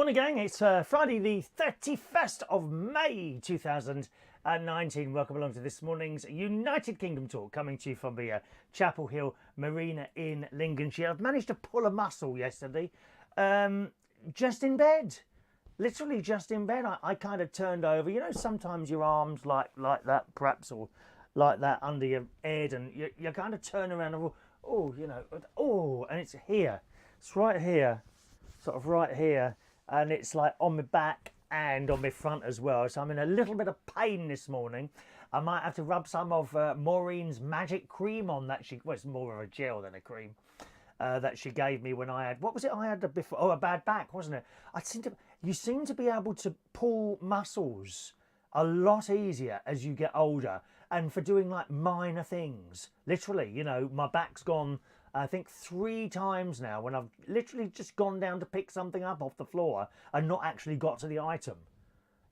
Morning gang, it's Friday the 31st of May 2019. Welcome along to this morning's United Kingdom talk, coming to you from the Chapel Hill Marina in Lincolnshire. I've managed to pull a muscle yesterday, just in bed, literally just in bed. I kind of turned over, you know, sometimes your arms like that perhaps, or like that under your head, and you kind of turn around and and it's here, it's right here, sort of right here. And it's like on my back and on my front as well. So I'm in a little bit of pain this morning. I might have to rub some of Maureen's magic cream on that well, it's more of a gel than a cream, that she gave me when I had, what was it I had before? Oh, a bad back, wasn't it? You seem to be able to pull muscles a lot easier as you get older, and for doing like minor things. Literally, you know, my back's gone, I think 3 times now when I've literally just gone down to pick something up off the floor and not actually got to the item.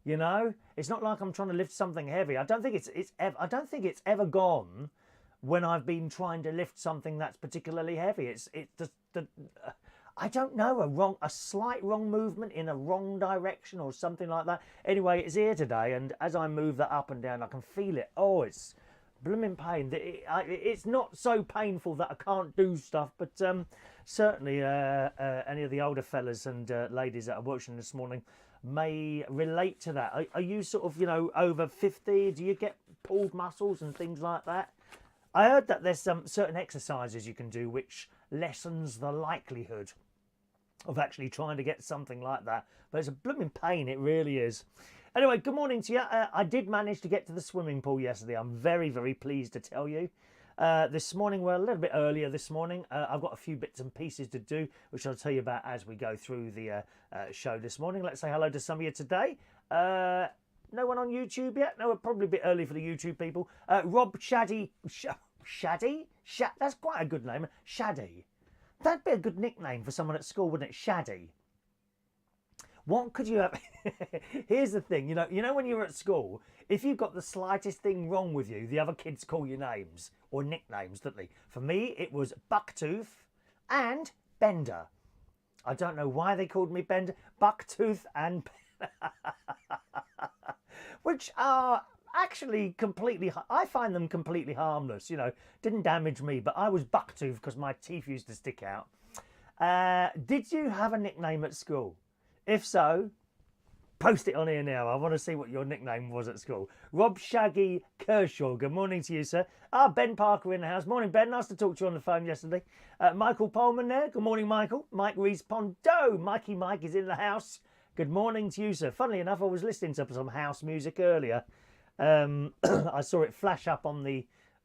You know, it's not like I'm trying to lift something heavy. I don't think it's ever gone when I've been trying to lift something that's particularly heavy. It's just I don't know, a slight wrong movement in a wrong direction or something like that. Anyway, it's here today, and as I move that up and down, I can feel it. Oh, it's blooming pain. It's not so painful that I can't do stuff, but certainly any of the older fellas and ladies that are watching this morning may relate to that. Are you sort of, you know, over 50? Do you get pulled muscles and things like that? I heard that there's some certain exercises you can do which lessens the likelihood of actually trying to get something like that, but it's a blooming pain, it really is. Anyway, good morning to you. I did manage to get to the swimming pool yesterday. I'm very, very pleased to tell you. This morning, we're a little bit earlier this morning. I've got a few bits and pieces to do, which I'll tell you about as we go through the show this morning. Let's say hello to some of you today. No one on YouTube yet? No, we're probably a bit early for the YouTube people. Rob Shaddy. Shaddy? That's quite a good name. Shaddy. That'd be a good nickname for someone at school, wouldn't it? Shaddy. What could you have? Here's the thing, you know when you're at school, if you've got the slightest thing wrong with you, the other kids call you names or nicknames, don't they? For me, it was Bucktooth and Bender. I don't know why they called me Bender. Bucktooth and which are actually I find them completely harmless, you know, didn't damage me, but I was Bucktooth because my teeth used to stick out. Did you have a nickname at school? If so, post it on here now. I want to see what your nickname was at school. Rob Shaggy Kershaw, good morning to you, sir. Ben Parker in the house. Morning, Ben. Nice to talk to you on the phone yesterday. Michael Pullman there. Good morning, Michael. Mike Rees Pondo. Mikey Mike is in the house. Good morning to you, sir. Funnily enough, I was listening to some house music earlier. I saw it flash up on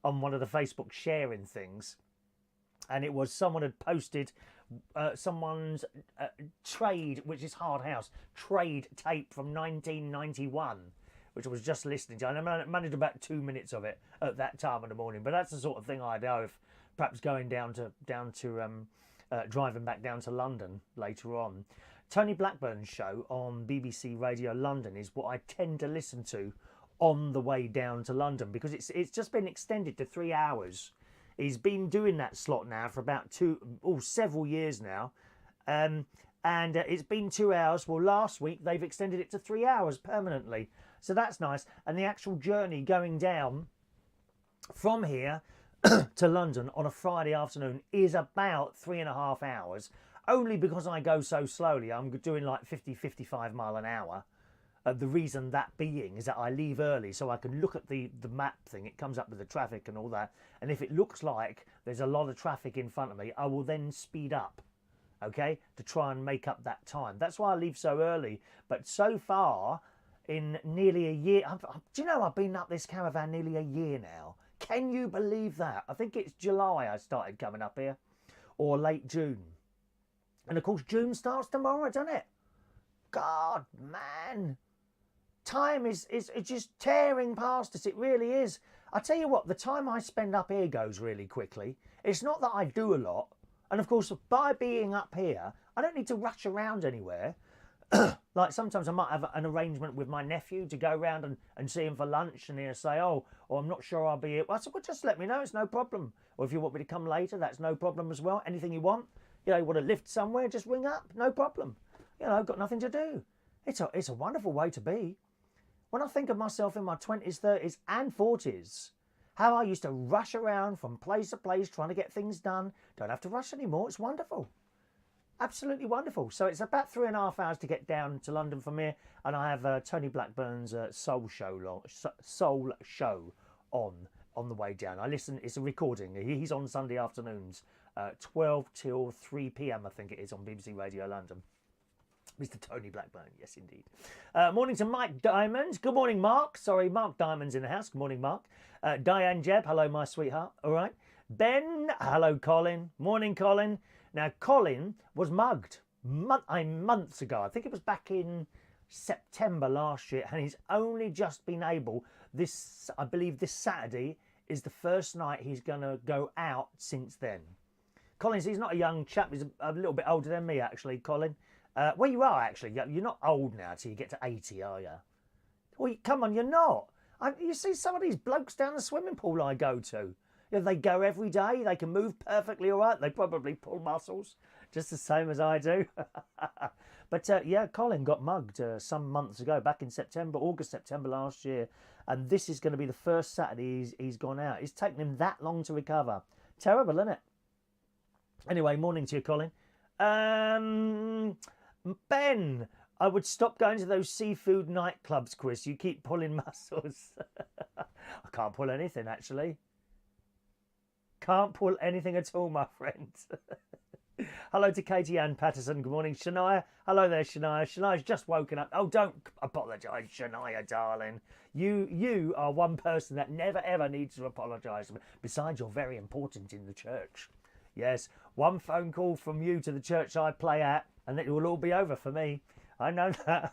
one of the Facebook sharing things, and it was someone had posted someone's trade, which is Hard House, trade tape from 1991, which I was just listening to. And I managed about 2 minutes of it at that time in the morning. But that's the sort of thing I do if perhaps going down to driving back down to London later on. Tony Blackburn's show on BBC Radio London is what I tend to listen to on the way down to London, because it's just been extended to 3 hours. He's been doing that slot now for about several years now. And it's been 2 hours. Well, last week they've extended it to 3 hours permanently. So that's nice. And the actual journey going down from here to London on a Friday afternoon is about 3.5 hours, only because I go so slowly. I'm doing like 55 mile an hour. The reason that being is that I leave early so I can look at the map thing. It comes up with the traffic and all that. And if it looks like there's a lot of traffic in front of me, I will then speed up, okay, to try and make up that time. That's why I leave so early. But so far, in nearly a year, do you know I've been up this caravan nearly a year now? Can you believe that? I think it's July I started coming up here, or late June. And of course, June starts tomorrow, doesn't it? God, man. Time is just tearing past us. It really is. I tell you what, the time I spend up here goes really quickly. It's not that I do a lot. And of course, by being up here, I don't need to rush around anywhere. Like sometimes I might have an arrangement with my nephew to go round and see him for lunch, and he'll say, oh, I'm not sure I'll be here. Well, I said, well, just let me know. It's no problem. Or if you want me to come later, that's no problem as well. Anything you want. You know, you want to lift somewhere, just ring up. No problem. You know, got nothing to do. It's a wonderful way to be. When I think of myself in my 20s, 30s and 40s, how I used to rush around from place to place trying to get things done. Don't have to rush anymore. It's wonderful. Absolutely wonderful. So it's about 3.5 hours to get down to London from here, and I have Tony Blackburn's Soul Show on the way down. I listen. It's a recording. He's on Sunday afternoons, 12 till 3 p.m. I think it is on BBC Radio London. Mr. Tony Blackburn, yes indeed. Morning to Mike Diamond. Good morning, Mark. Sorry, Mark Diamond's in the house. Good morning, Mark. Diane Jebb, hello, my sweetheart. All right. Ben, hello, Colin. Morning, Colin. Now, Colin was mugged months ago. I think it was back in September last year, and he's only just been able, I believe this Saturday is the first night he's going to go out since then. Colin, he's not a young chap. He's a little bit older than me, actually, Colin. Well, you are, actually. You're not old now till you get to 80, are you? Well, come on, you're not. You see some of these blokes down the swimming pool I go to. You know, they go every day. They can move perfectly all right. They probably pull muscles just the same as I do. But, yeah, Colin got mugged some months ago, back in August, September last year. And this is going to be the first Saturday he's gone out. It's taken him that long to recover. Terrible, isn't it? Anyway, morning to you, Colin. Ben, I would stop going to those seafood nightclubs, Chris. You keep pulling muscles. I can't pull anything, actually. Can't pull anything at all, my friend. Hello to Katie Ann Patterson. Good morning, Shania. Hello there, Shania. Shania's just woken up. Oh, don't apologise, Shania, darling. You are one person that never, ever needs to apologise. Besides, you're very important in the church. Yes, one phone call from you to the church I play at, and it will all be over for me. I know that.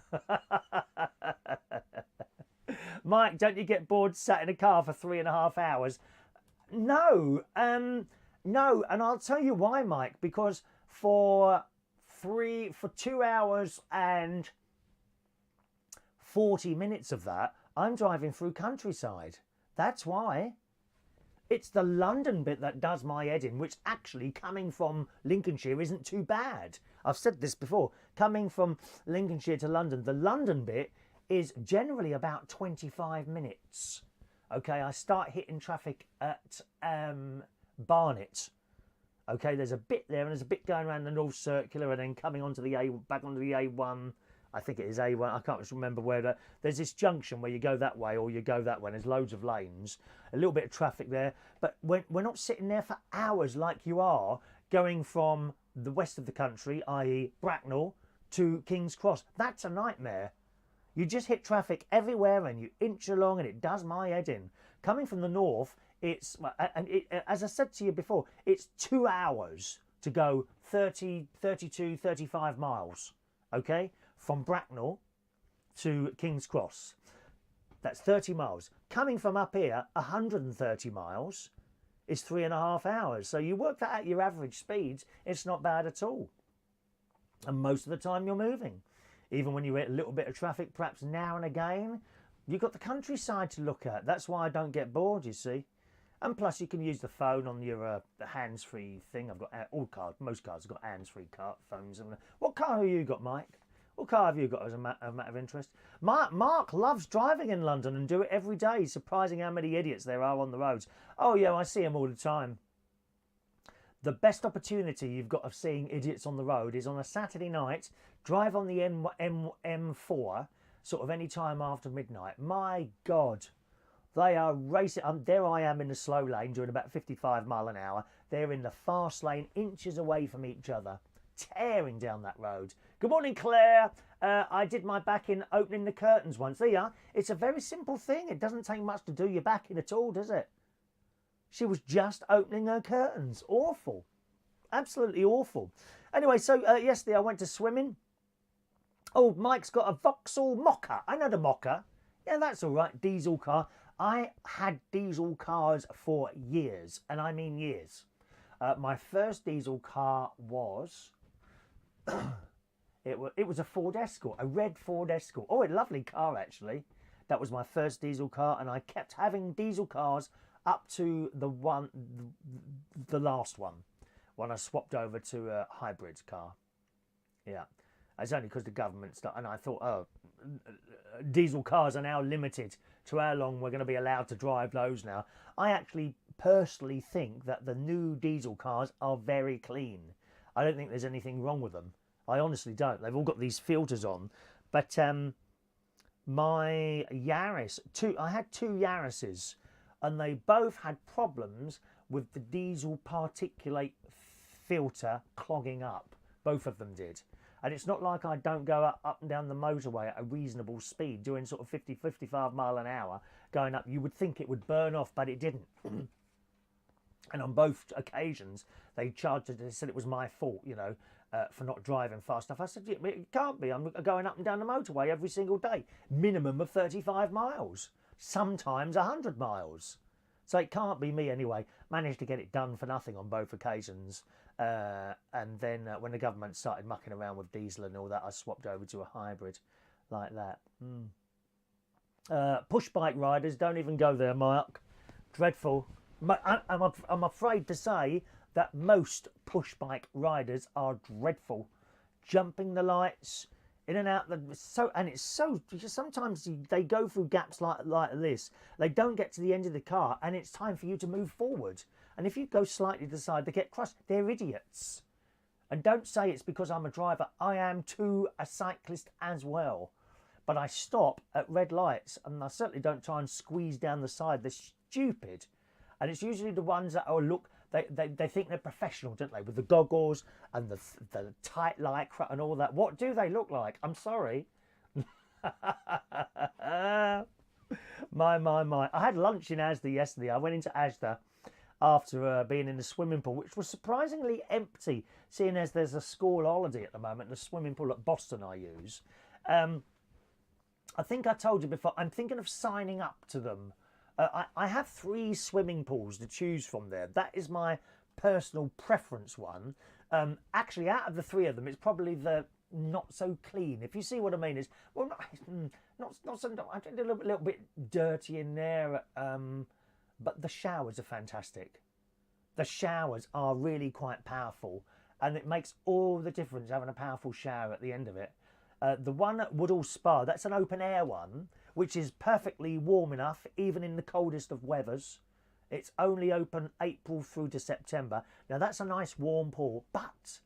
Mike, don't you get bored sat in a car for 3.5 hours? No, no, and I'll tell you why, Mike. Because for 2 hours and 40 minutes of that, I'm driving through countryside. That's why. It's the London bit that does my head in, which actually, coming from Lincolnshire, isn't too bad. I've said this before. Coming from Lincolnshire to London, the London bit is generally about 25 minutes. Okay, I start hitting traffic at Barnet. Okay, there's a bit there, and there's a bit going around the North Circular, and then coming onto the back onto the A1. I think it is A1. I can't remember where. There's this junction where you go that way or you go that way. There's loads of lanes, a little bit of traffic there. But we're not sitting there for hours like you are going from the west of the country, i.e. Bracknell, to King's Cross. That's a nightmare. You just hit traffic everywhere and you inch along, and it does my head in. Coming from the north, as I said to you before, it's 2 hours to go 30, 32, 35 miles. Okay? From Bracknell to King's Cross. That's 30 miles. Coming from up here, 130 miles is 3.5 hours. So you work that out, your average speeds, it's not bad at all. And most of the time you're moving. Even when you hit a little bit of traffic, perhaps now and again, you've got the countryside to look at. That's why I don't get bored, you see. And plus you can use the phone on your the hands-free thing. I've got most cars have got hands-free phones. What car have you got, Mike? What car have you got as a matter of interest? Mark loves driving in London and do it every day. Surprising how many idiots there are on the roads. Oh, yeah, I see them all the time. The best opportunity you've got of seeing idiots on the road is on a Saturday night, drive on the M4, sort of any time after midnight. My God, they are racing. There I am in the slow lane doing about 55 mile an hour. They're in the fast lane, inches away from each other, tearing down that road. Good morning, Claire. I did my back in opening the curtains once. There you are. It's a very simple thing. It doesn't take much to do your back in at all, does it? She was just opening her curtains. Awful. Absolutely awful. Anyway, so yesterday I went to swimming. Oh, Mike's got a Vauxhall Mocha. I know the Mocha. Yeah, that's all right. Diesel car. I had diesel cars for years, and I mean years. My first diesel car was... It was a Ford Escort, a red Ford Escort. Oh, a lovely car, actually. That was my first diesel car, and I kept having diesel cars up to the last one, when I swapped over to a hybrid car. Yeah. It's only because the government's not, and I thought, oh, diesel cars are now limited to how long we're going to be allowed to drive those now. I actually personally think that the new diesel cars are very clean. I don't think there's anything wrong with them. I honestly don't. They've all got these filters on. But my Yaris, I had two Yarises, and they both had problems with the diesel particulate filter clogging up. Both of them did. And it's not like I don't go up and down the motorway at a reasonable speed, doing sort of 50, 55 mile an hour, going up. You would think it would burn off, but it didn't. And on both occasions, they said it was my fault, you know, for not driving fast enough. I said, yeah, it can't be. I'm going up and down the motorway every single day, minimum of 35 miles, sometimes 100 miles. So it can't be me anyway. Managed to get it done for nothing on both occasions. And then when the government started mucking around with diesel and all that, I swapped over to a hybrid like that. Push bike riders, don't even go there, Mark. Dreadful. I'm afraid to say that most push bike riders are dreadful. Jumping the lights, in and out. Sometimes they go through gaps like this. They don't get to the end of the car, and it's time for you to move forward. And if you go slightly to the side, they get crushed. They're idiots. And don't say it's because I'm a driver. I am too a cyclist as well. But I stop at red lights, and I certainly don't try and squeeze down the side. They're stupid. And it's usually the ones that they think they're professional, don't they? With the goggles and the tight lycra and all that. What do they look like? I'm sorry. My. I had lunch in Asda yesterday. I went into Asda after being in the swimming pool, which was surprisingly empty, seeing as there's a school holiday at the moment. The swimming pool at Boston I use. I think I told you before, I'm thinking of signing up to them. I have 3 swimming pools to choose from there. That is my personal preference one. Actually, out of the 3 of them, it's probably the not so clean. If you see what I mean, it's well, not so. I think a little bit dirty in there. But the showers are fantastic. The showers are really quite powerful, and it makes all the difference having a powerful shower at the end of it. The one at Woodall Spa, that's an open air one, which is perfectly warm enough, even in the coldest of weathers. It's only open April through to September. Now, that's a nice warm pool, but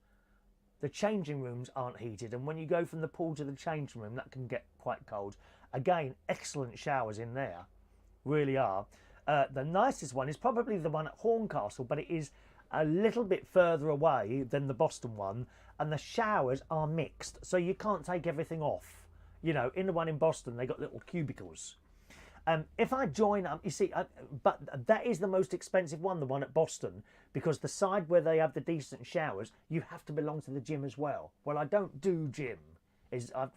the changing rooms aren't heated. And when you go from the pool to the changing room, that can get quite cold. Again, excellent showers in there. Really are. The nicest one is probably the one at Horncastle, but it is a little bit further away than the Boston one. And the showers are mixed, so you can't take everything off. You know, in the one in Boston, they got little cubicles. If I join up, you see, but that is the most expensive one, the one at Boston, because the side where they have the decent showers, you have to belong to the gym as well. Well, I don't do gym. I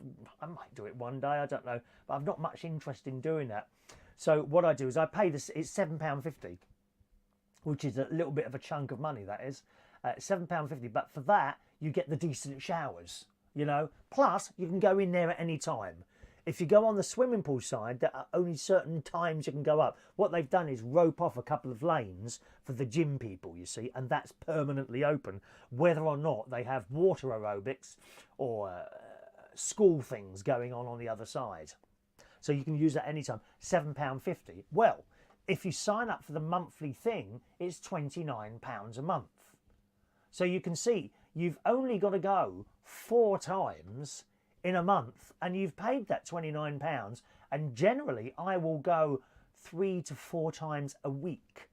might do it one day, I don't know, but I've not much interest in doing that. So what I do is I pay this. It's £7.50, which is a little bit of a chunk of money. That is £7.50, but for that you get the decent showers. You know, plus you can go in there at any time. If you go on the swimming pool side, there are only certain times you can go up. What they've done is rope off a couple of lanes for the gym people, you see, and that's permanently open, whether or not they have water aerobics or school things going on the other side. So you can use that anytime. £7.50. Well, if you sign up for the monthly thing, it's £29 a month. So you can see you've only got to go 4 times in a month, and you've paid that £29. And generally, I will go 3 to 4 times a week.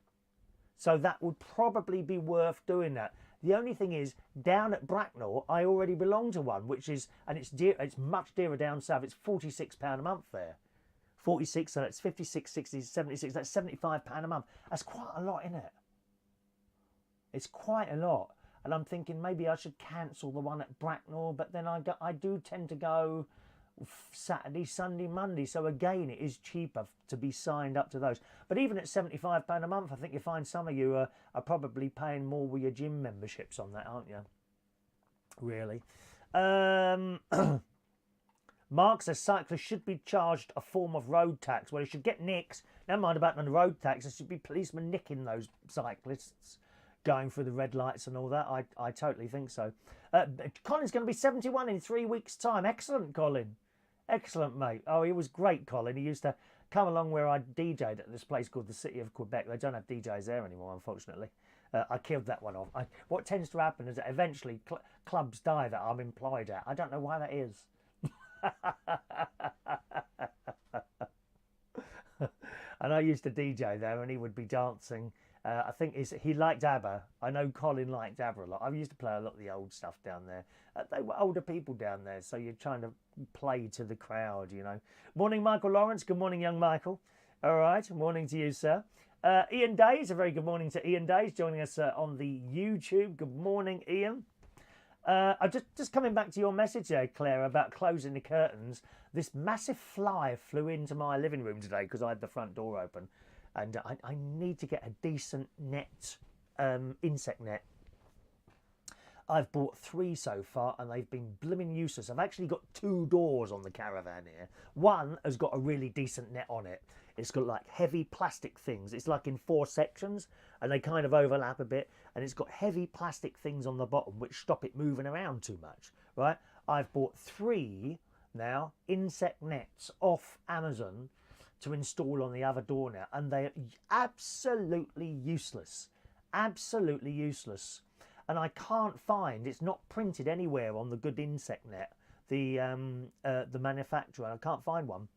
So that would probably be worth doing that. The only thing is, down at Bracknell, I already belong to one, which is, and it's dear, it's much dearer down south. It's £46 a month there. 46, so that's 56, 60, 76, that's £75 a month. That's quite a lot, isn't it? It's quite a lot. And I'm thinking maybe I should cancel the one at Bracknell, but then I do tend to go Saturday, Sunday, Monday. So again, it is cheaper to be signed up to those. But even at £75 a month, I think you find some of you are probably paying more with your gym memberships on that, aren't you? Really. Mark says cyclists should be charged a form of road tax. Well, you should get nicks. Never mind about the road tax. There should be policemen nicking those cyclists. going through the red lights and all that. I totally think so. Colin's going to be 71 in 3 weeks' time. Excellent, Colin. Excellent, mate. Oh, he was great, Colin. He used to come along where I DJ'd at this place called the City of Quebec. They don't have DJs there anymore, unfortunately. I killed that one off. What tends to happen is that eventually clubs die that I'm employed at. I don't know why that is. And I used to DJ there, and he would be dancing. I think he liked ABBA. I know Colin liked ABBA a lot. I used to play a lot of the old stuff down there. They were older people down there, so you're trying to play to the crowd, you know. Morning, Michael Lawrence. Good morning, young Michael. All right, morning to you, sir. Ian Days, a very good morning to Ian Days, joining us on the YouTube. Good morning, Ian. I'm just coming back to your message there, Claire, about closing the curtains. This massive fly flew into my living room today because I had the front door open, and I need to get a decent net, insect net. I've bought 3 so far, and they've been blimmin' useless. I've actually got 2 doors on the caravan here. One has got a really decent net on it. It's got like heavy plastic things. It's like in 4 sections, and they kind of overlap a bit. And it's got heavy plastic things on the bottom which stop it moving around too much, right? I've bought 3 now insect nets off Amazon to install on the other door now, and they're absolutely useless. Absolutely useless. And I can't find, it's not printed anywhere on the Good Insect Net, the manufacturer. I can't find one.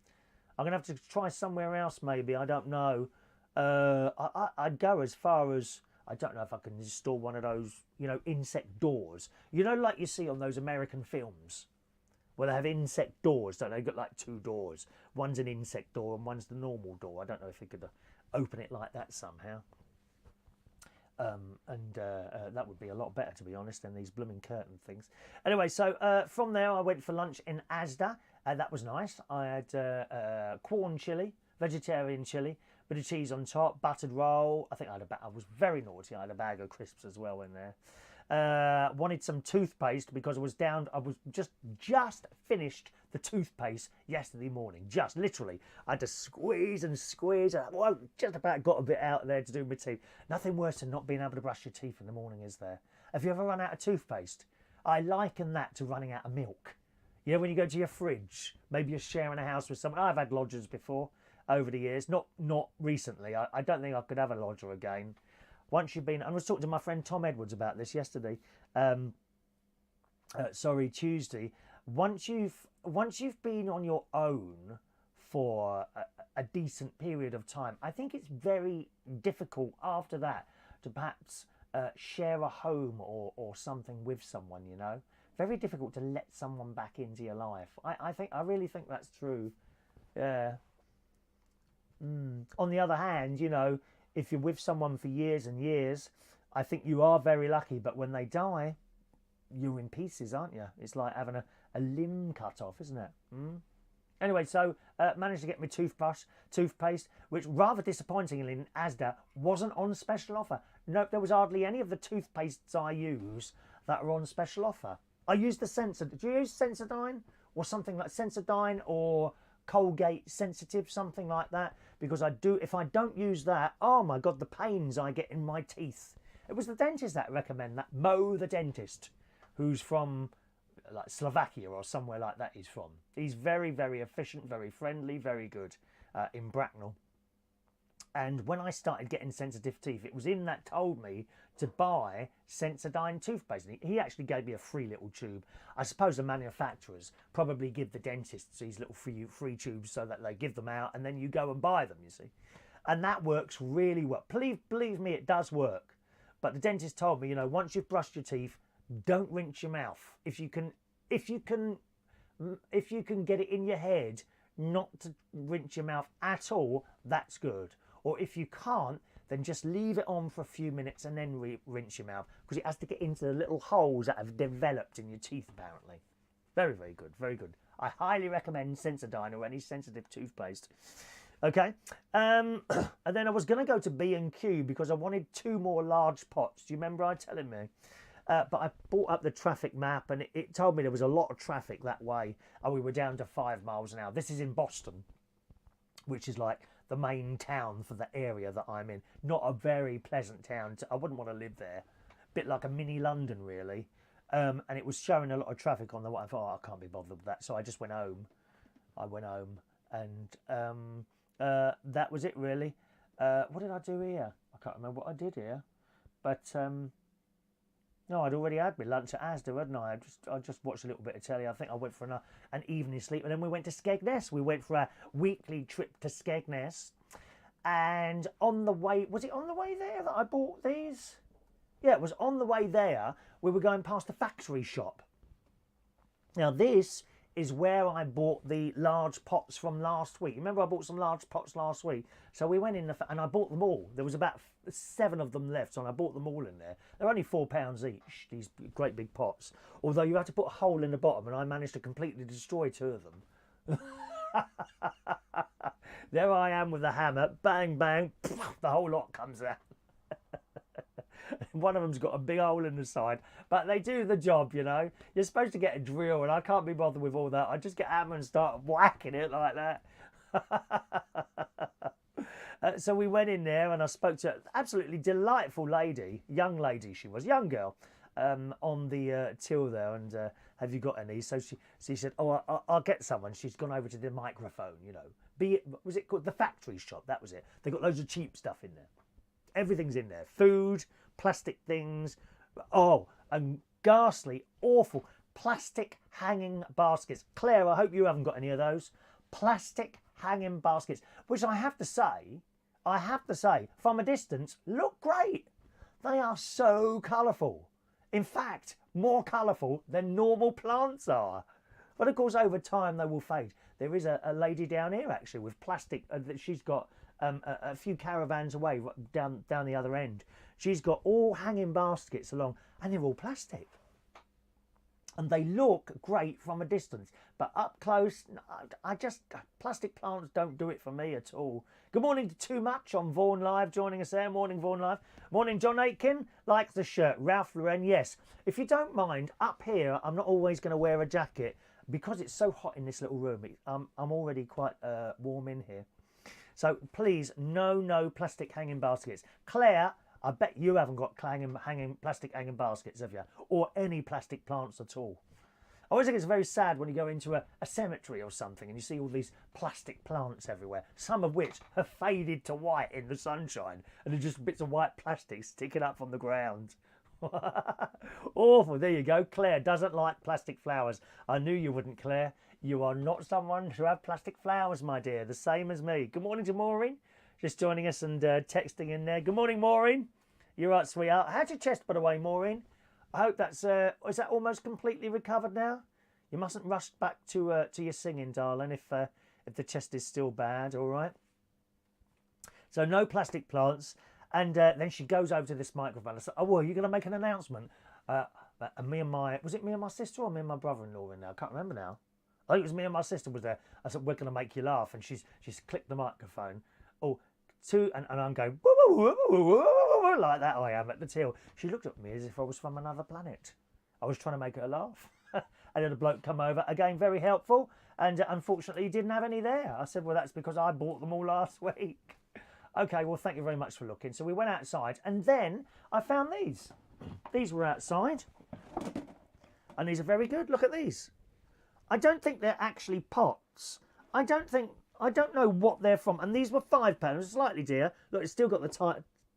I'm going to have to try somewhere else maybe, I don't know. I'd go as far as, I don't know if I can install one of those, you know, insect doors. You know, like you see on those American films, where they have insect doors, don't they? They've got like 2 doors. One's an insect door and one's the normal door. I don't know if you could open it like that somehow. That would be a lot better, to be honest, than these blooming curtain things. Anyway, so from there I went for lunch in Asda. That was nice. I had corn chili, vegetarian chili, bit of cheese on top, buttered roll. I think I was very naughty. I had a bag of crisps as well in there. Wanted some toothpaste because I was just finished the toothpaste yesterday morning. Just literally, I had to squeeze and squeeze. Well, just about got a bit out there to do my teeth. Nothing worse than not being able to brush your teeth in the morning, is there? Have you ever run out of toothpaste? I liken that to running out of milk. You know, when you go to your fridge, maybe you're sharing a house with someone. I've had lodgers before over the years, not recently. I don't think I could have a lodger again. Once you've been, I was talking to my friend Tom Edwards about this yesterday. Tuesday. Once you've been on your own for a decent period of time, I think it's very difficult after that to perhaps share a home or something with someone. You know, very difficult to let someone back into your life. I really think that's true. Yeah. On the other hand, you know, if you're with someone for years and years, I think you are very lucky. But when they die, you're in pieces, aren't you? It's like having a limb cut off, isn't it? Anyway, so managed to get my toothpaste, which rather disappointingly in Asda wasn't on special offer. Nope, there was hardly any of the toothpastes I use that are on special offer. I use the Sensodyne. Do you use Sensodyne or something like Sensodyne or Colgate Sensitive, something like that? Because if I don't use that, oh my God, the pains I get in my teeth. It was the dentist that recommended that. Mo the dentist, who's from like Slovakia or somewhere like that he's from. He's very, very efficient, very friendly, very good in Bracknell. And when I started getting sensitive teeth, it was him that told me to buy Sensodyne toothpaste. And he actually gave me a free little tube. I suppose the manufacturers probably give the dentists these little free tubes so that they give them out and then you go and buy them, you see. And that works really well. Believe me, it does work. But the dentist told me, you know, once you've brushed your teeth, don't rinse your mouth. If you can get it in your head not to rinse your mouth at all, that's good. Or if you can't, then just leave it on for a few minutes and then rinse your mouth, because it has to get into the little holes that have developed in your teeth, apparently. Very, very good, very good. I highly recommend Sensodyne or any sensitive toothpaste. Okay, and then I was going to go to B&Q because I wanted 2 more large pots. Do you remember I telling me? But I brought up the traffic map and it told me there was a lot of traffic that way. And we were down to 5 miles an hour. This is in Boston, which is like the main town for the area that I'm in. Not a very pleasant town. I wouldn't want to live there. Bit like a mini London, really. And it was showing a lot of traffic on the way. I thought, oh, I can't be bothered with that. So I just went home. I went home, and that was it, really. What did I do here? I can't remember what I did here. But no, I'd already had my lunch at Asda, hadn't I? I just watched a little bit of telly. I think I went for an evening sleep, and then we went to Skegness. We went for a weekly trip to Skegness, and on the way, was it on the way there that I bought these? Yeah, it was on the way there. We were going past the factory shop. Now this is where I bought the large pots from last week. Remember I bought some large pots last week? So we went in and I bought them all. There was about 7 of them left, and I bought them all in there. They're only £4 each, these great big pots. Although you have to put a hole in the bottom, and I managed to completely destroy 2 of them. There I am with the hammer, bang, bang, the whole lot comes out. One of them's got a big hole in the side, but they do the job, you know. You're supposed to get a drill, and I can't be bothered with all that. I just get hammer and start whacking it like that. So we went in there, and I spoke to an absolutely delightful lady, young lady she was, young girl, on the till there, and have you got any? So she said, oh, I'll get someone. She's gone over to the microphone, you know. Was it called the factory shop? That was it. They got loads of cheap stuff in there. Everything's in there. Food, plastic things. Oh, and ghastly, awful plastic hanging baskets. Claire, I hope you haven't got any of those. Plastic hanging baskets, which I have to say, from a distance, look great. They are so colourful. In fact, more colourful than normal plants are. But of course, over time, they will fade. There is a lady down here, actually, with plastic that she's got a few caravans away, down the other end. She's got all hanging baskets along, and they're all plastic. And they look great from a distance, but up close, plastic plants don't do it for me at all. Good morning to Too Much on Vaughan Live, joining us there. Morning, Vaughan Live. Morning, John Aitken. Likes the shirt. Ralph Lauren, yes. If you don't mind, up here, I'm not always going to wear a jacket because it's so hot in this little room. I'm already quite warm in here. So please, no plastic hanging baskets. Claire, I bet you haven't got plastic hanging baskets, have you? Or any plastic plants at all. I always think it's very sad when you go into a cemetery or something and you see all these plastic plants everywhere, some of which have faded to white in the sunshine, and they're just bits of white plastic sticking up from the ground. Awful. There you go. Claire doesn't like plastic flowers. I knew you wouldn't, Claire. You are not someone to have plastic flowers, my dear. The same as me. Good morning to Maureen. Just joining us and texting in there. Good morning, Maureen. You're right, sweetheart. How's your chest, by the way, Maureen? I hope that's... is that almost completely recovered now? You mustn't rush back to your singing, darling, if the chest is still bad, all right? So no plastic plants. And then she goes over to this microphone. I said, oh, well, you're going to make an announcement. And me and my... Was it me and my sister or me and my brother-in-law in there? I can't remember now. I think it was me and my sister was there. I said, we're going to make you laugh. And she's clicked the microphone. Oh, and I'm going, woo, woo, woo, woo, woo, woo, like that I am at the till. She looked at me as if I was from another planet. I was trying to make her laugh. And then a bloke come over, again, very helpful. And unfortunately, he didn't have any there. I said, well, that's because I bought them all last week. Okay, well, thank you very much for looking. So we went outside, and then I found these. These were outside. And these are very good. Look at these. I don't think they're actually pots. I don't know what they're from. And these were £5, slightly dear. Look, it's still got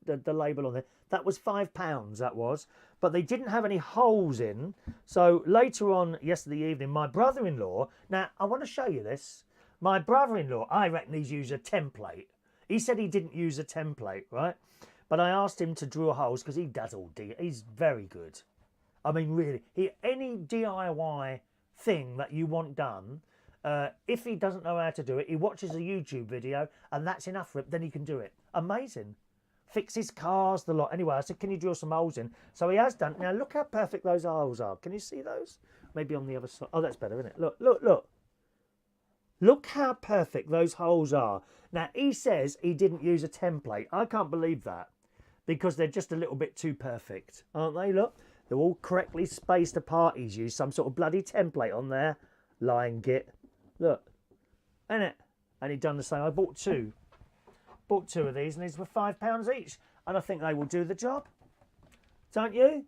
the label on there. That was £5, that was. But they didn't have any holes in. So later on yesterday evening, my brother-in-law... Now, I want to show you this. My brother-in-law, I reckon he's used a template. He said he didn't use a template, right? But I asked him to drill holes because he does all he's very good. I mean, really, any DIY thing that you want done, if he doesn't know how to do it, he watches a YouTube video and that's enough for him, then he can do it. Amazing. Fixes cars, the lot. Anyway, I said, can you drill some holes in? So he has done. Now, look how perfect those holes are. Can you see those? Maybe on the other side. Oh, that's better, isn't it? Look, look, look. Look how perfect those holes are. Now, he says he didn't use a template. I can't believe that because they're just a little bit too perfect, aren't they? Look, they're all correctly spaced apart. He's used some sort of bloody template on there. Lying git. Look, isn't it? And he'd done the same. I bought 2. Bought 2 of these, and these were £5 each. And I think they will do the job. Don't you?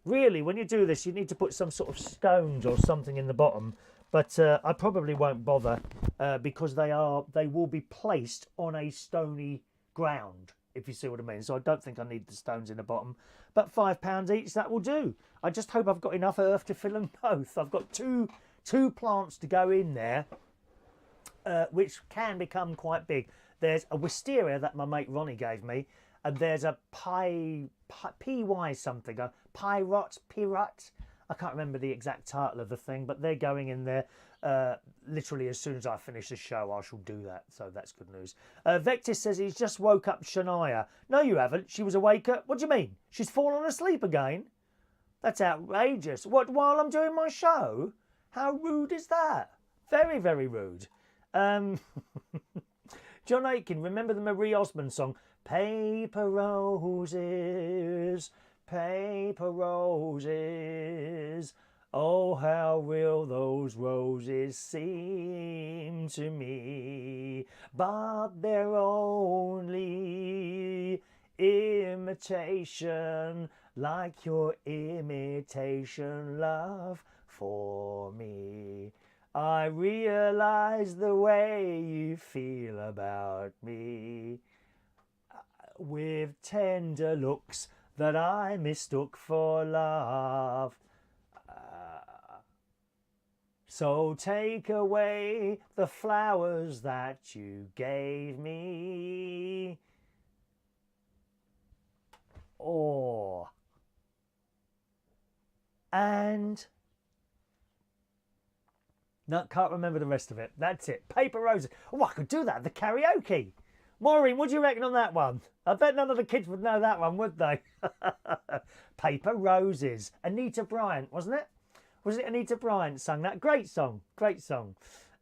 Really, when you do this, you need to put some sort of stones or something in the bottom. But I probably won't bother because they will be placed on a stony ground, if you see what I mean. So I don't think I need the stones in the bottom. But £5 each, that will do. I just hope I've got enough earth to fill them both. I've got two plants to go in there, which can become quite big. There's a wisteria that my mate Ronnie gave me, and there's a PY something, a pirot. I can't remember the exact title of the thing, but they're going in there. Literally as soon as I finish the show, I shall do that. So that's good news. Vectis says he's just woke up Shania. No, you haven't. She was awake. What do you mean? She's fallen asleep again? That's outrageous. What, while I'm doing my show? How rude is that? Very, very rude. John Aiken, remember the Marie Osmond song? Paper roses, paper roses. Oh, how real those roses seem to me. But they're only imitation, like your imitation love for me. I realize the way you feel about me, with tender looks that I mistook for love. So take away the flowers that you gave me. Oh. And no, can't remember the rest of it. That's it. Paper Roses. Oh, I could do that. The karaoke. Maureen, what do you reckon on that one? I bet none of the kids would know that one, would they? Paper Roses. Anita Bryant, wasn't it? Was it Anita Bryant sang that? Great song. Great song.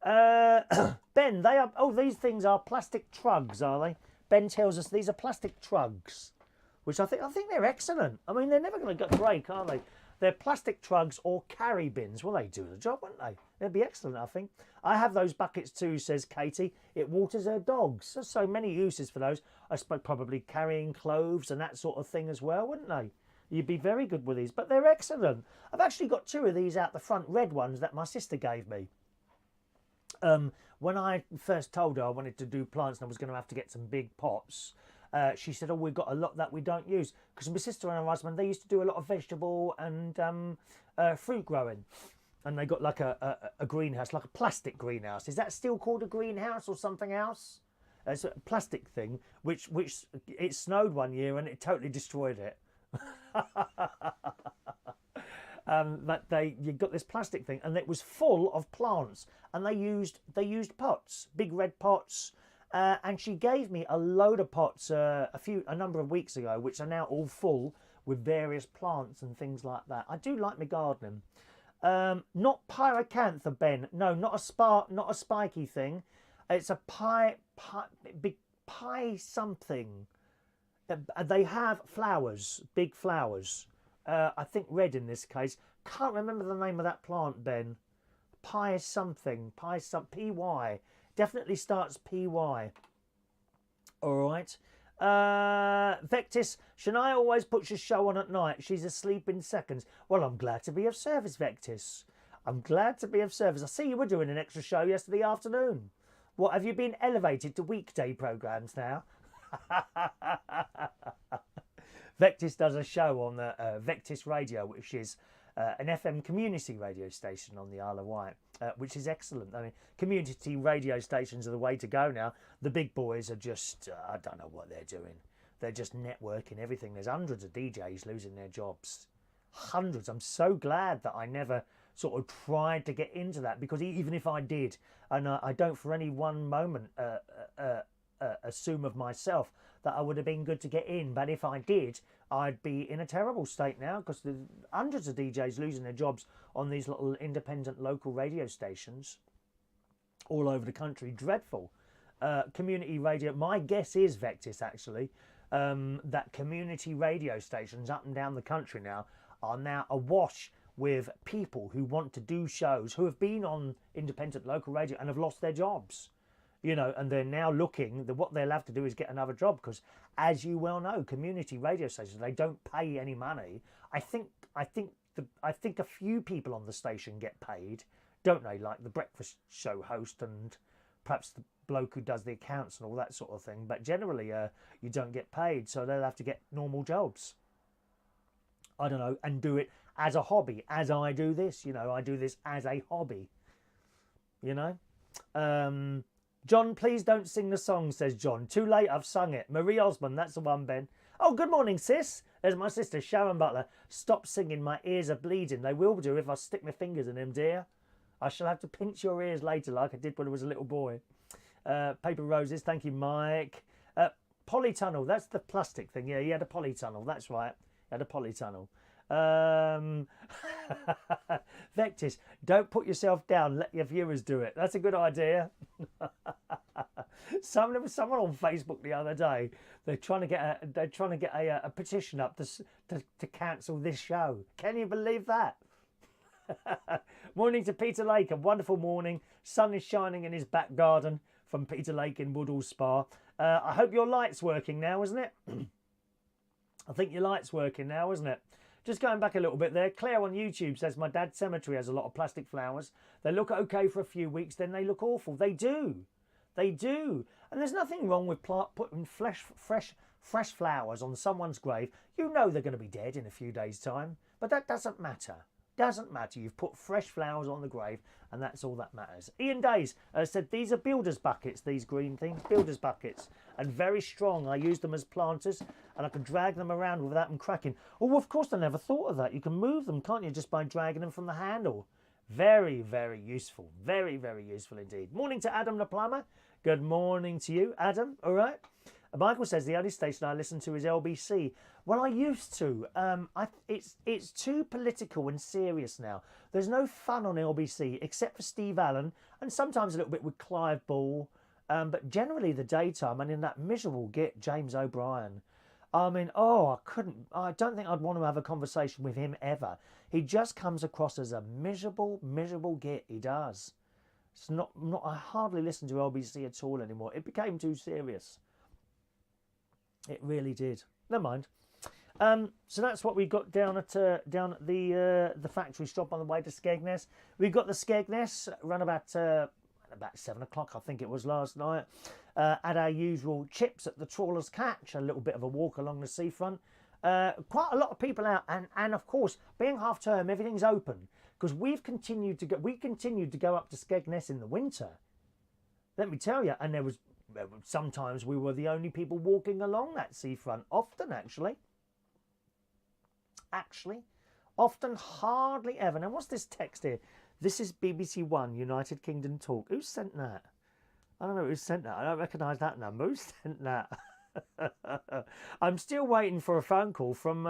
Ben, they are... Oh, these things are plastic trugs, are they? Ben tells us these are plastic trugs, which I think they're excellent. I mean, they're never going to break, are they? They're plastic trugs or carry bins. Well, they do the job, wouldn't they? They'd be excellent, I think. I have those buckets too, says Katie. It waters her dogs. There's so many uses for those. I suppose probably carrying clothes and that sort of thing as well, wouldn't they? You'd be very good with these, but they're excellent. I've actually got 2 of these out the front, red ones that my sister gave me. When I first told her I wanted to do plants and I was going to have to get some big pots, she said, oh, we've got a lot that we don't use. Because my sister and her husband, they used to do a lot of vegetable and fruit growing. And they got like a greenhouse, like a plastic greenhouse. Is that still called a greenhouse or something else? It's a plastic thing, which it snowed one year and it totally destroyed it. You got this plastic thing and it was full of plants, and they used pots, big red pots, and she gave me a load of pots a number of weeks ago, which are now all full with various plants and things like that. I do like my gardening. Not pyracantha, Ben. No, not a spiky thing. It's a big pie something. They have flowers, big flowers. I think red in this case. Can't remember the name of that plant, Ben. Pie something. PY. Definitely starts PY. All right. Vectis, Shania always puts a show on at night. She's asleep in seconds. Well, I'm glad to be of service, Vectis. I'm glad to be of service. I see you were doing an extra show yesterday afternoon. What, have you been elevated to weekday programmes now? Vectis does a show on the Vectis Radio, which is an FM community radio station on the Isle of Wight, which is excellent. I mean, community radio stations are the way to go now. The big boys are just, I don't know what they're doing. They're just networking everything. There's hundreds of DJs losing their jobs. Hundreds. I'm so glad that I never sort of tried to get into that, because even if I did, and I don't for any one moment assume of myself that I would have been good to get in, but if I did, I'd be in a terrible state now, because there's hundreds of DJs losing their jobs on these little independent local radio stations all over the country. Dreadful. Community radio, my guess is, Vectis, actually, that community radio stations up and down the country now are now awash with people who want to do shows, who have been on independent local radio and have lost their jobs. you know, and they're now looking, what they'll have to do is get another job because, as you well know, community radio stations, they don't pay any money. I think a few people on the station get paid, don't they? Like the breakfast show host and perhaps the bloke who does the accounts and all that sort of thing. But generally, you don't get paid, so they'll have to get normal jobs. I don't know, and do it as a hobby, as I do this. You know, I do this as a hobby. You know. John, please don't sing the song, says John. Too late, I've sung it. Marie Osmond, that's the one, Ben. Oh, good morning, sis. There's my sister, Sharon Butler. Stop singing, my ears are bleeding. They will do if I stick my fingers in them, dear. I shall have to pinch your ears later like I did when I was a little boy. Paper Roses, thank you, Mike. Polytunnel, that's the plastic thing. Yeah, he had a polytunnel, that's right. He had a polytunnel. Vectis, don't put yourself down, let your viewers do it. That's a good idea. Someone on Facebook the other day, they're trying to get a petition up to cancel this show. Can you believe that? Morning to Peter Lake, a wonderful morning. Sun is shining in his back garden from Peter Lake in Woodall Spa. I hope your light's working now, isn't it? I think your light's working now, isn't it? Just going back a little bit there, Claire on YouTube says, my dad's cemetery has a lot of plastic flowers. They look okay for a few weeks, then they look awful. They do. They do. And there's nothing wrong with putting fresh flowers on someone's grave. You know they're going to be dead in a few days' time. But that doesn't matter. Doesn't matter. You've put fresh flowers on the grave, and that's all that matters. Ian Days said, these are builder's buckets, these green things. Builder's buckets. And very strong. I use them as planters, and I can drag them around without them cracking. Oh, of course, I never thought of that. You can move them, can't you, just by dragging them from the handle. Very, very useful. Very, very useful indeed. Morning to Adam the plumber. Good morning to you, Adam. All right. Michael says the only station I listen to is LBC. Well, I used to. It's too political and serious now. There's no fun on LBC except for Steve Allen and sometimes a little bit with Clive Ball. But generally the daytime, and in that miserable git, James O'Brien. I mean, I don't think I'd want to have a conversation with him ever. He just comes across as a miserable, miserable git. He does. It's not. I hardly listen to LBC at all anymore. It became too serious. It really did. Never mind. So that's what we got down at the factory stop on the way to Skegness. We got the Skegness run about 7 o'clock, I think it was last night. At our usual chips at the Trawlers catch, a little bit of a walk along the seafront. Quite a lot of people out, and of course, being half term, everything's open because we continued to go up to Skegness in the winter. Let me tell you, and sometimes we were the only people walking along that seafront. Often, hardly ever. Now, what's this text here? This is BBC One, United Kingdom Talk. Who sent that? I don't know who sent that. I don't recognise that number. Who sent that? I'm still waiting for a phone call from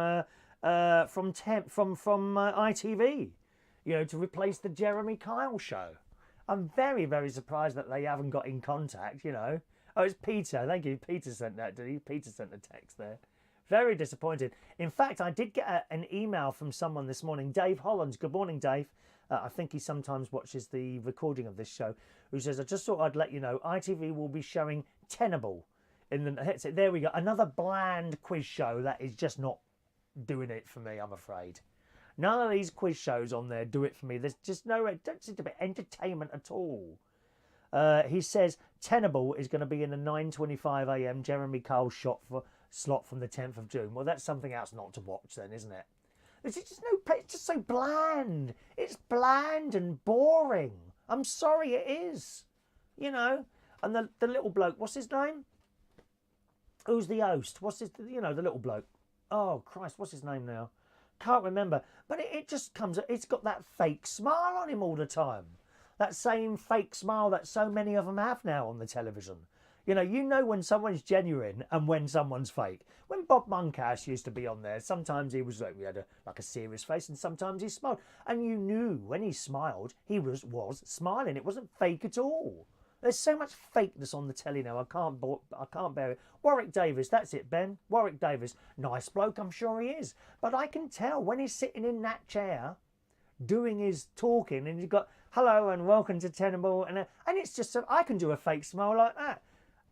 ITV, to replace the Jeremy Kyle show. I'm very, very surprised that they haven't got in contact, Oh, it's Peter. Thank you. Peter sent that, did he? Peter sent the text there. Very disappointed. In fact, I did get an email from someone this morning, Dave Hollands. Good morning, Dave. I think he sometimes watches the recording of this show, who says, I just thought I'd let you know, ITV will be showing Tenable in the headset. There we go. Another bland quiz show that is just not doing it for me, I'm afraid. None of these quiz shows on there do it for me. There's just don't seem to be entertainment at all. He says Tenable is going to be in the 9:25 a.m. Jeremy Kyle slot from the 10th of June. Well, that's something else not to watch then, isn't it? It's just so bland. It's bland and boring. I'm sorry, it is. And the little bloke, what's his name? Who's the host? What's his, the little bloke? Oh, Christ, what's his name now? Can't remember. But it just comes, it's got that fake smile on him all the time. That same fake smile that so many of them have now on the television. You know when someone's genuine and when someone's fake. When Bob Moncas used to be on there, sometimes he was like, we had a serious face, and sometimes he smiled. And you knew when he smiled, he was smiling. It wasn't fake at all. There's so much fakeness on the telly now. I can't bear it. Warwick Davis, that's it, Ben. Warwick Davis, nice bloke, I'm sure he is. But I can tell when he's sitting in that chair, doing his talking, and he's got hello and welcome to Tenable, and it's just so I can do a fake smile like that.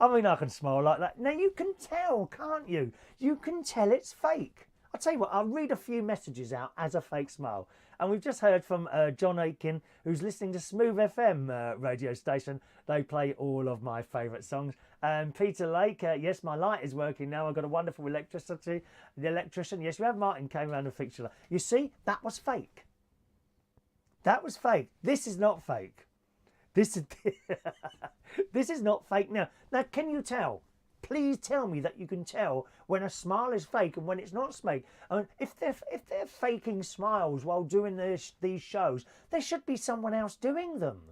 I mean, I can smile like that. Now you can tell, can't you? You can tell it's fake. I'll tell you what, I'll read a few messages out as a fake smile. And we've just heard from John Aitken, who's listening to Smooth FM radio station. They play all of my favourite songs. And Peter Lake, yes, my light is working now. I've got a wonderful electricity. The electrician, yes, we have Martin came around and fixed it. You see, that was fake. That was fake. This is not fake. This is this is not fake now. Now, can you tell? Please tell me that you can tell when a smile is fake and when it's not fake. I mean, if they're faking smiles while doing these shows, there should be someone else doing them.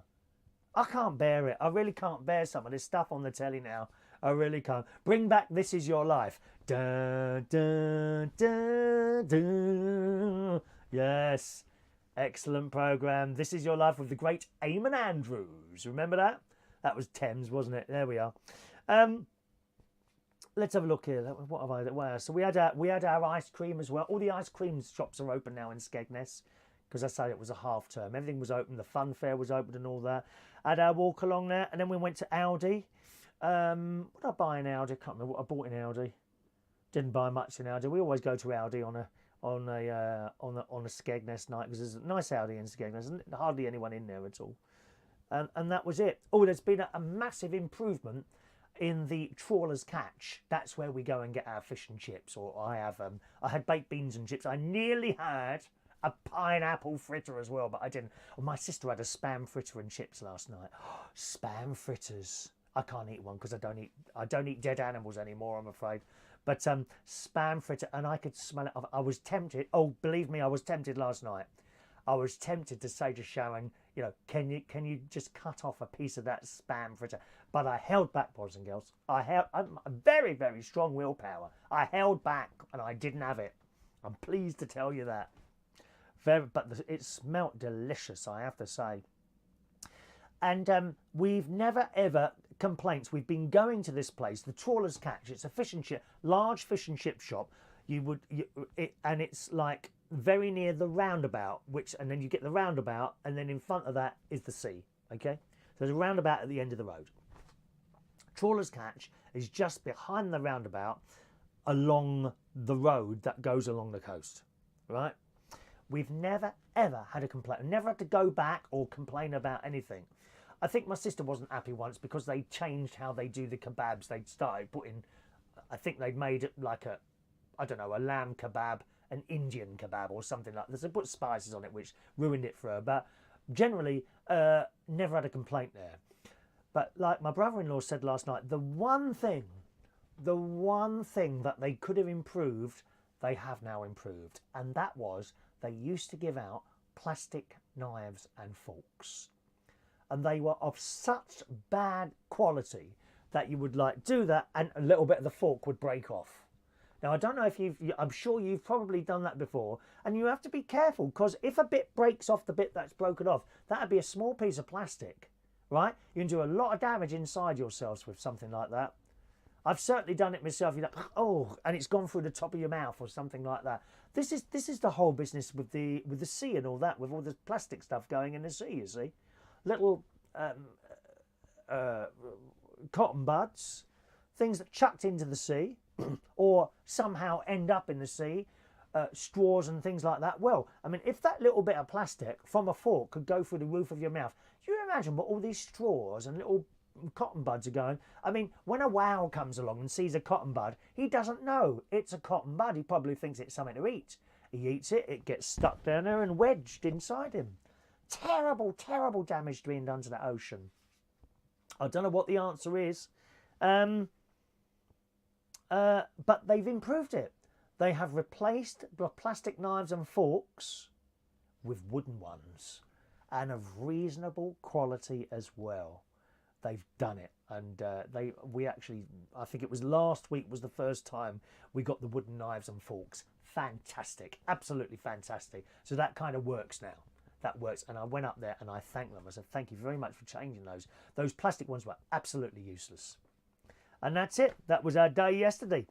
I can't bear it. I really can't bear some of this stuff on the telly now. I really can't. Bring back This Is Your Life. Dun, dun, dun, dun. Yes. Excellent programme. This Is Your Life with the great Eamon Andrews. Remember that? That was Thames, wasn't it? There we are. Let's have a look here. What have I? Where? So we had our ice cream as well. All the ice cream shops are open now in Skegness because I said it was a half term. Everything was open. The fun fair was open and all that. Had our walk along there, and then we went to Aldi. What did I buy in Aldi? I can't remember what I bought in Aldi. Didn't buy much in Aldi. We always go to Aldi on a Skegness night because there's a nice Aldi in Skegness and hardly anyone in there at all. And that was it. Oh, there's been a massive improvement in the Trawlers catch. That's where we go and get our fish and chips. Or I had baked beans and chips. I nearly had a pineapple fritter as well, but I didn't. Well, my sister had a spam fritter and chips last night. Spam fritters. I can't eat one because I don't eat dead animals anymore, I'm afraid. But spam fritter, and I could smell it. I was tempted. Oh, believe me, I was tempted last night. I was tempted to say to Sharon, you know, can you just cut off a piece of that spam fritter? But I held back, boys and girls. I'm a very, very strong willpower. I held back and I didn't have it. I'm pleased to tell you that. But it smelt delicious, I have to say. And we've never ever complaints. We've been going to this place, the Trawlers Catch. It's a fish and chip, large fish and chip shop. And it's like very near the roundabout, and then you get the roundabout, and then in front of that is the sea. Okay, so there's a roundabout at the end of the road. Trawlers Catch is just behind the roundabout, along the road that goes along the coast. Right? We've never ever had a complaint. Never had to go back or complain about anything. I think my sister wasn't happy once because they changed how they do the kebabs. They started putting, I think they'd made it like a lamb kebab, an Indian kebab or something like this. They put spices on it, which ruined it for her. But generally, never had a complaint there. But like my brother-in-law said last night, the one thing that they could have improved, they have now improved. And that was they used to give out plastic knives and forks. And they were of such bad quality that you would like do that and a little bit of the fork would break off. Now, I don't know if I'm sure you've probably done that before, and you have to be careful because if a bit breaks off the bit that's broken off, that'd be a small piece of plastic, right? You can do a lot of damage inside yourselves with something like that. I've certainly done it myself. You're like, oh, and it's gone through the top of your mouth or something like that. This is the whole business with the sea and all that, with all the plastic stuff going in the sea, you see. Little cotton buds, things that chucked into the sea or somehow end up in the sea, straws and things like that. Well, I mean, if that little bit of plastic from a fork could go through the roof of your mouth, you imagine what all these straws and little cotton buds are going. I mean, when a whale comes along and sees a cotton bud, he doesn't know it's a cotton bud. He probably thinks it's something to eat. He eats it, it gets stuck down there and wedged inside him. Terrible, terrible damage being done to the ocean. I don't know what the answer is. But they've improved it. They have replaced the plastic knives and forks with wooden ones, and of reasonable quality as well. They've done it, and I think it was last week was the first time we got the wooden knives and forks. Fantastic, absolutely fantastic. So that kind of works now. That works, and I went up there and I thanked them. I said, thank you very much for changing those. Those plastic ones were absolutely useless. And that's it. That was our day yesterday.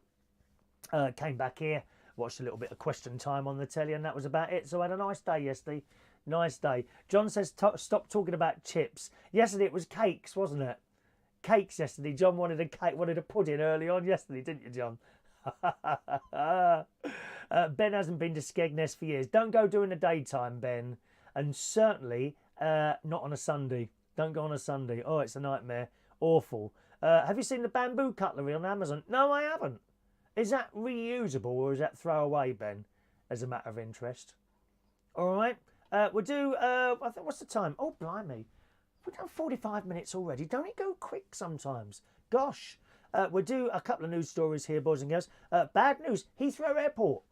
Came back here, watched a little bit of Question Time on the telly, and that was about it. So I had a nice day yesterday. Nice day. John says, stop talking about chips. Yesterday it was cakes, wasn't it? Cakes yesterday. John wanted a pudding early on yesterday, didn't you, John? Ben hasn't been to Skegness for years. Don't go during the daytime, Ben. And certainly not on a Sunday. Don't go on a Sunday. Oh, it's a nightmare. Awful. Have you seen the bamboo cutlery on Amazon? No, I haven't. Is that reusable or is that throwaway, Ben? As a matter of interest. All right. We'll do, I think, what's the time? Oh, blimey. We've done 45 minutes already. Don't it go quick sometimes? Gosh. We'll do a couple of news stories here, boys and girls. Bad news. Heathrow Airport.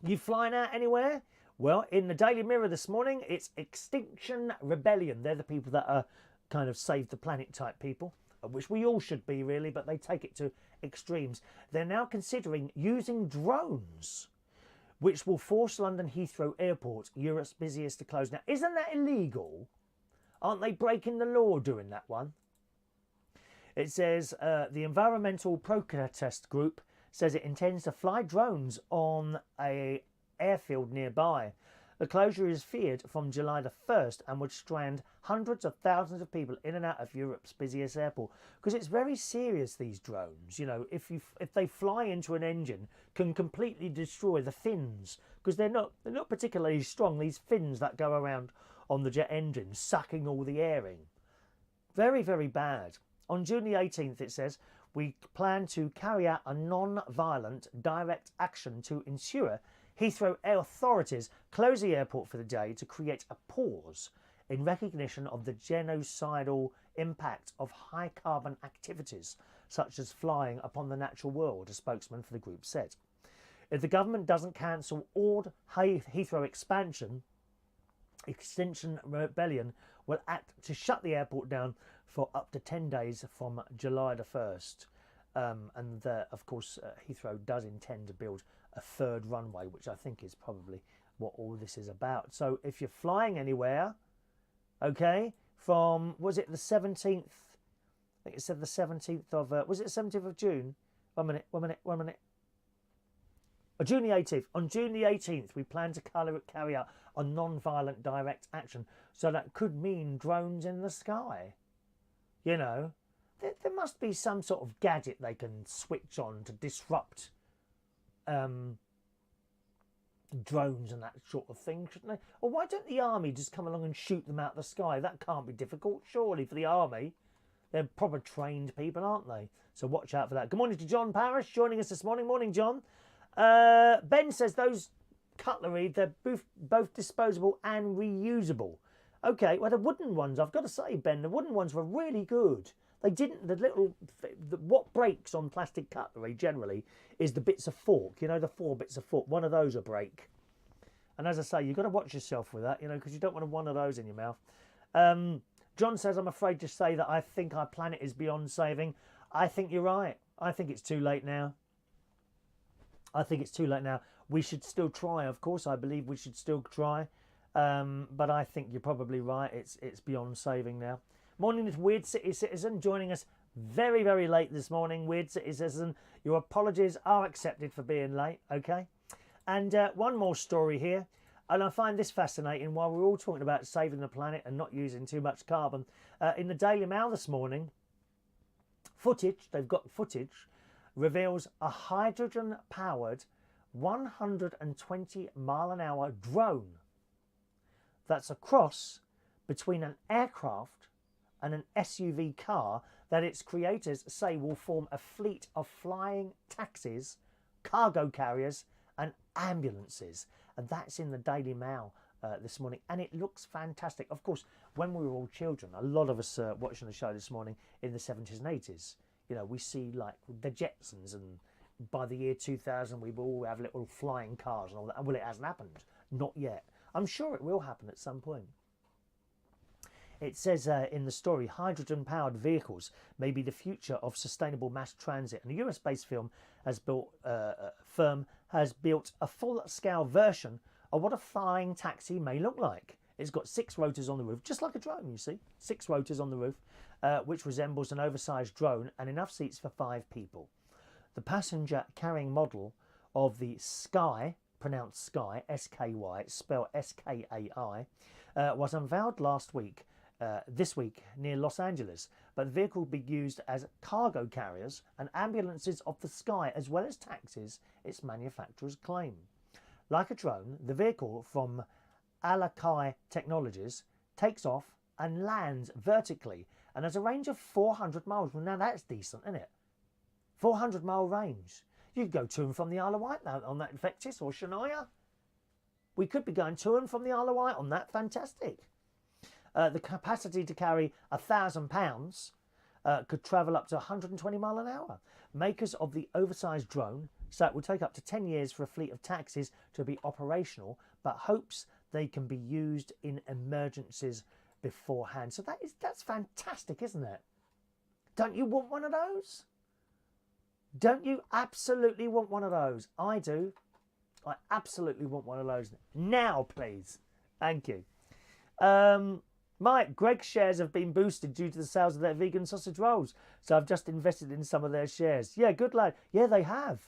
You flying out anywhere? Well, in the Daily Mirror this morning, it's Extinction Rebellion. They're the people that are kind of save the planet type people, which we all should be really, but they take it to extremes. They're now considering using drones, which will force London Heathrow Airport, Europe's busiest, to close. Now, isn't that illegal? Aren't they breaking the law doing that one? It says the environmental protest group says it intends to fly drones on a airfield nearby. The closure is feared from July the 1st and would strand hundreds of thousands of people in and out of Europe's busiest airport. Because it's very serious, these drones. You know, if they fly into an engine, can completely destroy the fins. Because they're not particularly strong, these fins that go around on the jet engine, sucking all the air in. Very, very bad. On June the 18th, it says, we plan to carry out a non-violent direct action to ensure Heathrow authorities close the airport for the day to create a pause in recognition of the genocidal impact of high carbon activities such as flying upon the natural world, a spokesman for the group said. If the government doesn't cancel all Heathrow expansion, Extinction Rebellion will act to shut the airport down for up to 10 days from July the 1st. Of course, Heathrow does intend to build a third runway, which I think is probably what all this is about. So if you're flying anywhere, okay, from, was it the 17th? I think it said the 17th of, was it the 17th of June? One minute. June the 18th. On June the 18th, we plan to carry out a non-violent direct action. So that could mean drones in the sky. You know, there must be some sort of gadget they can switch on to disrupt drones and that sort of thing, shouldn't they? Or why don't the army just come along and shoot them out of the sky? That can't be difficult, surely, for the army. They're proper trained people, aren't they? So watch out for that. Good morning to John Parrish joining us this morning. Morning, John. Ben says those cutlery, they're both disposable and reusable. Okay, well, the wooden ones, I've got to say, Ben, the wooden ones were really good. They didn't, what breaks on plastic cutlery generally is the bits of fork, you know, the 4 bits of fork. One of those will break. And as I say, you've got to watch yourself with that, you know, because you don't want one of those in your mouth. John says, I'm afraid to say that I think our planet is beyond saving. I think you're right. I think it's too late now. We should still try, of course. I believe we should still try. But I think you're probably right. It's beyond saving now. Morning to Weird City Citizen joining us very, very late this morning. Weird City Citizen, your apologies are accepted for being late, okay? And one more story here. And I find this fascinating while we're all talking about saving the planet and not using too much carbon. In the Daily Mail this morning, they've got footage, reveals a hydrogen-powered 120-mile-an-hour drone that's a cross between an aircraft and an SUV car that its creators say will form a fleet of flying taxis, cargo carriers and ambulances. And that's in the Daily Mail this morning, and it looks fantastic. Of course, when we were all children, a lot of us watching the show this morning in the 70s and 80s, you know, we see like the Jetsons, and by the year 2000 we will all have little flying cars and all that. Well, it hasn't happened, not yet. I'm sure it will happen at some point. It says in the story, hydrogen-powered vehicles may be the future of sustainable mass transit. And a US-based firm has built a full-scale version of what a flying taxi may look like. It's got 6 rotors on the roof, just like a drone, you see. 6 rotors on the roof, which resembles an oversized drone, and enough seats for 5 people. The passenger-carrying model of the Sky pronounced Sky, S-K-Y, it's spelled S-K-A-I, was unveiled this week near Los Angeles, but the vehicle will be used as cargo carriers and ambulances of the sky as well as taxis, its manufacturers claim. Like a drone, the vehicle from Alakai Technologies takes off and lands vertically and has a range of 400 miles. Well, now that's decent, isn't it? 400-mile range. You could go to and from the Isle of Wight now on that Vectis or Shania. We could be going to and from the Isle of Wight on that. Fantastic. The capacity to carry 1,000 pounds could travel up to 120 mile an hour. Makers of the oversized drone say it will take up to 10 years for a fleet of taxis to be operational, but hopes they can be used in emergencies beforehand. So that's fantastic, isn't it? Don't you want one of those? Don't you absolutely want one of those? I do. I absolutely want one of those. Now, please. Thank you. Mike, Greg's shares have been boosted due to the sales of their vegan sausage rolls. So I've just invested in some of their shares. Yeah, good lad. Yeah, they have.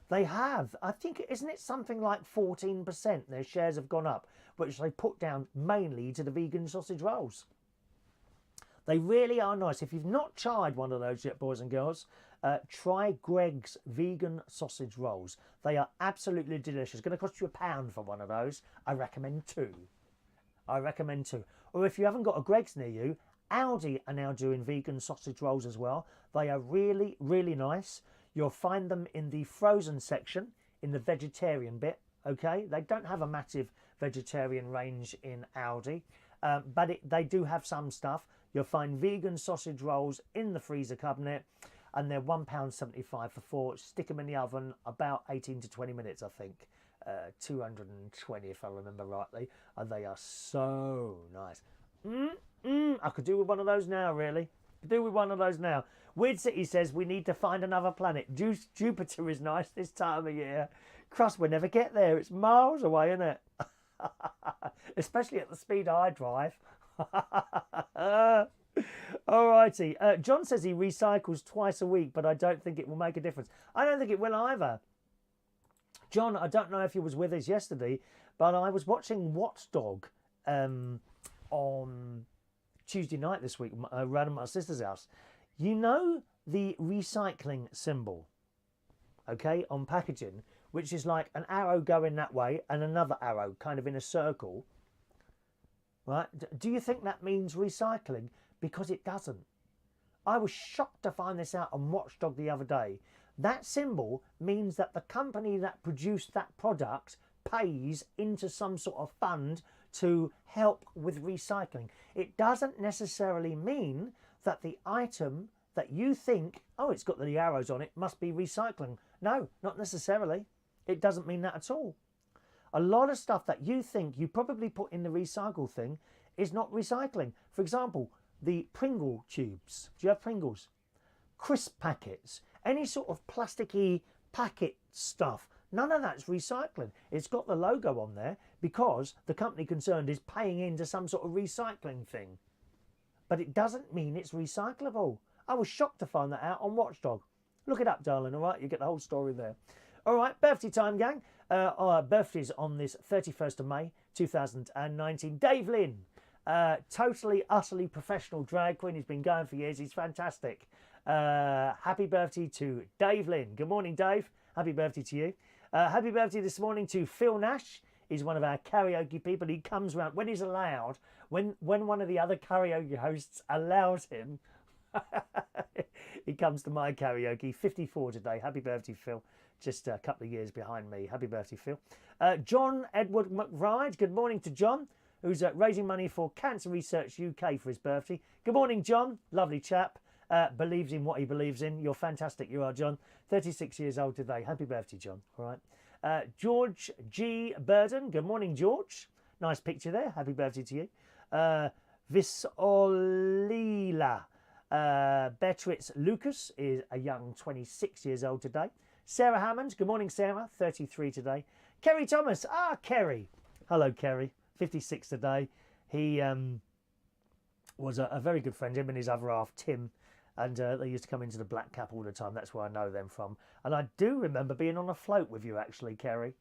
They have. I think, isn't it something like 14% their shares have gone up, which they put down mainly to the vegan sausage rolls. They really are nice. If you've not tried one of those yet, boys and girls, try Greg's vegan sausage rolls. They are absolutely delicious. It's going to cost you £1 for one of those. I recommend two. Or if you haven't got a Greg's near you, Aldi are now doing vegan sausage rolls as well. They are really, really nice. You'll find them in the frozen section, in the vegetarian bit, okay? They don't have a massive vegetarian range in Aldi, but they do have some stuff. You'll find vegan sausage rolls in the freezer cabinet, and they're £1.75 for 4. Stick them in the oven about 18 to 20 minutes, I think. 220 if I remember rightly, and they are so nice. I could do with one of those now, really. Could do with one of those now. Weird City says we need to find another planet. Jupiter is nice this time of year. Crust will never get there. It's miles away, isn't it? Especially at the speed I drive. Alrighty. John says he recycles twice a week, but I don't think it will make a difference. I don't think it will either. John, I don't know if you was with us yesterday, but I was watching Watchdog on Tuesday night this week, around at my sister's house. You know the recycling symbol, okay, on packaging, which is like an arrow going that way and another arrow kind of in a circle, right? Do you think that means recycling? Because it doesn't. I was shocked to find this out on Watchdog the other day. That symbol means that the company that produced that product pays into some sort of fund to help with recycling. It doesn't necessarily mean that the item that you think, oh, it's got the arrows on it, must be recycling. No, not necessarily. It doesn't mean that at all. A lot of stuff that you think you probably put in the recycle thing is not recycling. For example, the Pringle tubes. Do you have Pringles? Crisp packets. Any sort of plasticky packet stuff. None of that's recycling. It's got the logo on there because the company concerned is paying into some sort of recycling thing. But it doesn't mean it's recyclable. I was shocked to find that out on Watchdog. Look it up, darling, all right? You get the whole story there. All right, birthday time, gang. Our birthday's on this 31st of May, 2019. Dave Lynn, totally, utterly professional drag queen. He's been going for years. He's fantastic. Happy birthday to Dave Lynn. Good morning, Dave. Happy birthday to you. Happy birthday this morning to Phil Nash. He's one of our karaoke people. He comes round when he's allowed, when one of the other karaoke hosts allows him. He comes to my karaoke. 54 today. Happy birthday, Phil. Just a couple of years behind me. Happy birthday, Phil. John Edward McBride. Good morning to John, who's raising money for Cancer Research UK for his birthday. Good morning, John. Lovely chap. Believes in what he believes in. You're fantastic, you are, John. 36 years old today. Happy birthday, John. All right. George G. Burden. Good morning, George. Nice picture there. Happy birthday to you. Vissolela. Beatrice Lucas is a young 26 years old today. Sarah Hammond. Good morning, Sarah. 33 today. Kerry Thomas. Kerry. Hello, Kerry. 56 today. He was a very good friend. Him and his other half, Tim. And they used to come into the Black Cap all the time. That's where I know them from. And I do remember being on a float with you, actually, Kerry.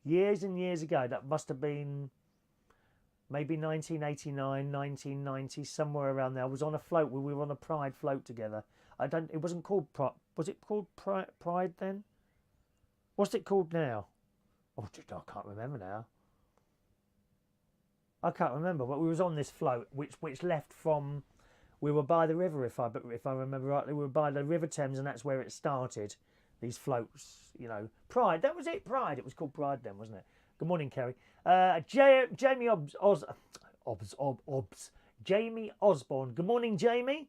years and years ago. That must have been maybe 1989, 1990, somewhere around there. I was on a float. We were on a Pride float together. It wasn't called Pride. Was it called Pride then? What's it called now? Oh, I can't remember now. I can't remember, but we was on this float which left from. We were by the river, if I remember rightly. We were by the River Thames, and that's where it started. These floats, you know, Pride. That was it, Pride. It was called Pride then, wasn't it? Good morning, Ceri. Jamie Jamie Osborne. Good morning, Jamie.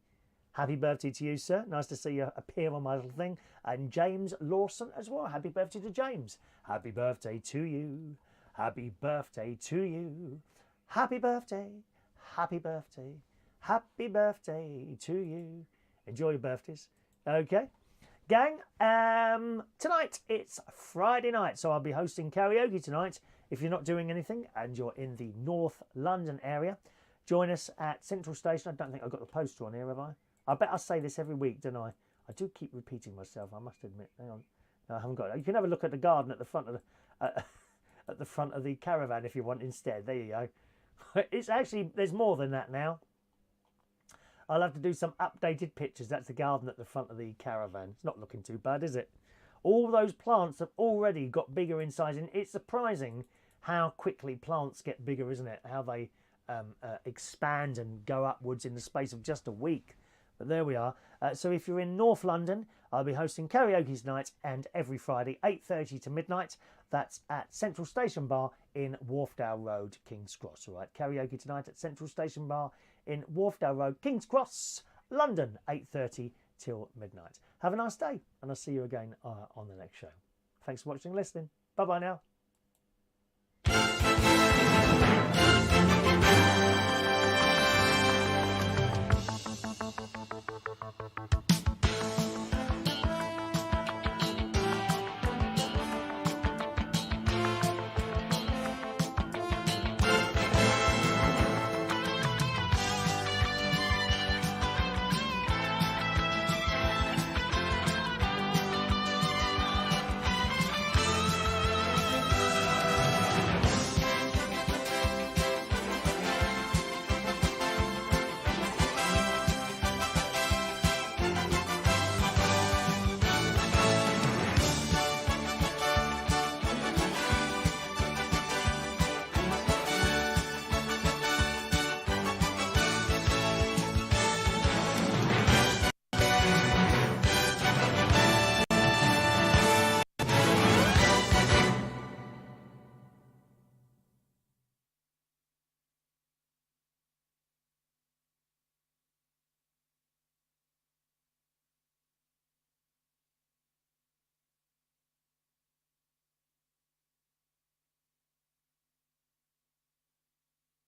Happy birthday to you, sir. Nice to see you appear on my little thing. And James Lawson as well. Happy birthday to James. Happy birthday to you. Happy birthday to you. Happy birthday. Happy birthday. Happy birthday to you. Enjoy your birthdays. Okay. Gang, tonight it's Friday night, so I'll be hosting karaoke tonight. If you're not doing anything and you're in the North London area, join us at Central Station. I don't think I've got the poster on here, have I? I bet I say this every week, don't I? I do keep repeating myself, I must admit. Hang on. No, I haven't got it. You can have a look at the garden at the front of the caravan if you want instead. There you go. It's actually, there's more than that now. I'll have to do some updated pictures. That's the garden at the front of the caravan. It's not looking too bad, is it? All those plants have already got bigger in size. And it's surprising how quickly plants get bigger, isn't it? How they expand and go upwards in the space of just a week. But there we are. So if you're in North London, I'll be hosting karaoke tonight and every Friday, 8:30 to midnight. That's at Central Station Bar in Wharfdale Road, King's Cross. All right, karaoke tonight at Central Station Bar in Wharfdale Road, King's Cross, London, 8:30 till midnight. Have a nice day, and I'll see you again on the next show. Thanks for watching and listening. Bye-bye now.